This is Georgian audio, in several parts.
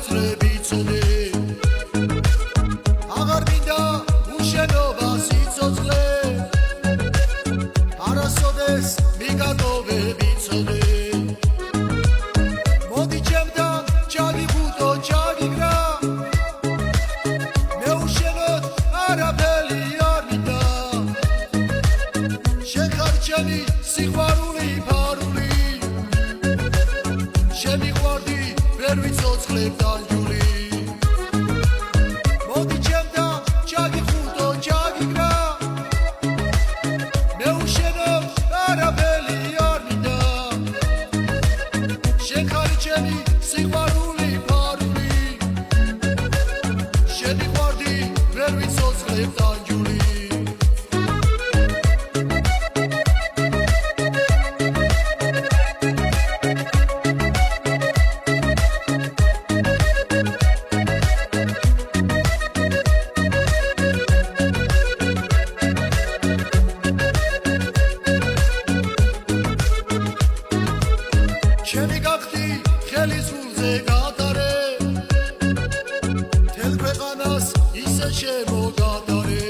გაძლები წოდე აღარ მინდა უშენობა სიცოცხლე არასოდეს მიგატოვები წოდე მოდი ჩემთან ჩაგიხუტო ჩაგიგრა მე უშენოდ არაფერი არ მინდა შენ ხარ ჩემი სიყვარული ფარული შემიყვარდი ვერ ვიცოცხლებ დანჯული მოდი ჩემთან ჩაგიხუტო ჩაგიგრა მე უშენოდ არაფერი არ მინდა შენ ხარ ჩემი სიყვარული ფარული შემიყვარდი ვერ ვიცოცხლებ დანჯული ჩემი გახდი ხელის გულზე გადარე თელ ქვეყანას ისე შემოგადარე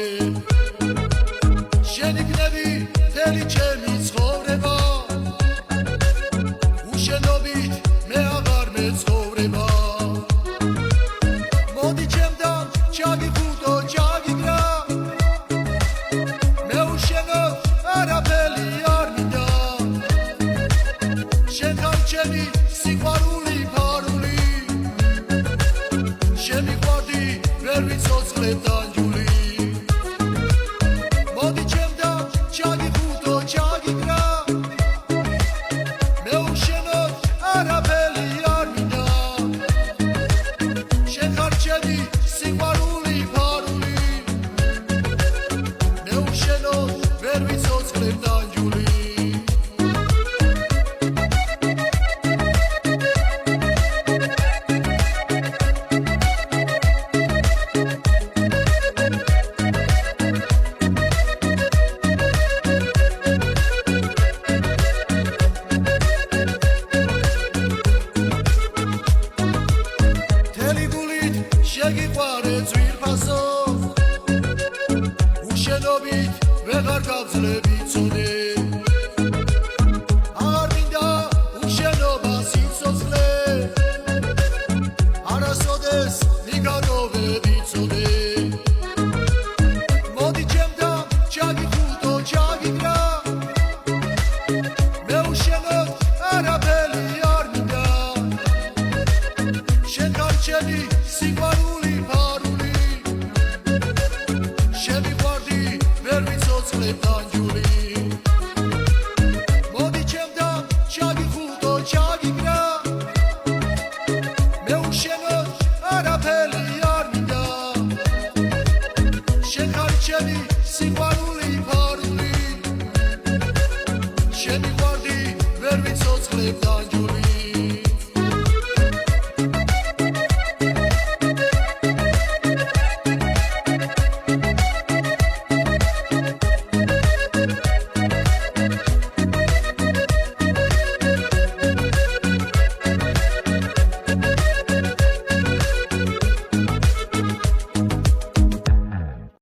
შენ იქნები მთელი ჩემი ცხოვრება უშენობით მე აღარ მეცხოვრება მოდი ჩემთან ჩაგიხუტო ჩაგიგრა მე უშენოდ არაფერი არ მინდა შენ ხარ ჩემი სიყვარული ფარული შემიყვარდი ვერ ვიცოცხლებ დანჯული მოდი ჩემთან ჩაგიხუტო ჩაგიგრა მე უშენოდ არაფერი არ მინდა შენ ხარ ჩემი სიყვარული ფარული მე უშენოდ ვერ ვიცოცხლებ დანჯული შეგიყვარე ძვირფასო უშენობით ვეღარ გავძლები წოდე აღარ მინდა უშენობა სიცოცხლე არასოდეს მიგატოვები წოდე მოდი ჩემთან ჩაგიხუტო ჩაგიგრა მე უშენოდ არაფერი არ მინდა შენ ხარ ჩემი სიყვარული ფარული შემიყვარდი ვერ ვიცოცხლებ დანჯული მოდი ჩემთან ჩაგიხუტო ჩაგიგრა მე უშენოდ არაფერი არ მინდა შენ ხარ ჩემი სიყვარული ფარული შემიყვარდი ვერ ვიცოცხლებ დანჯული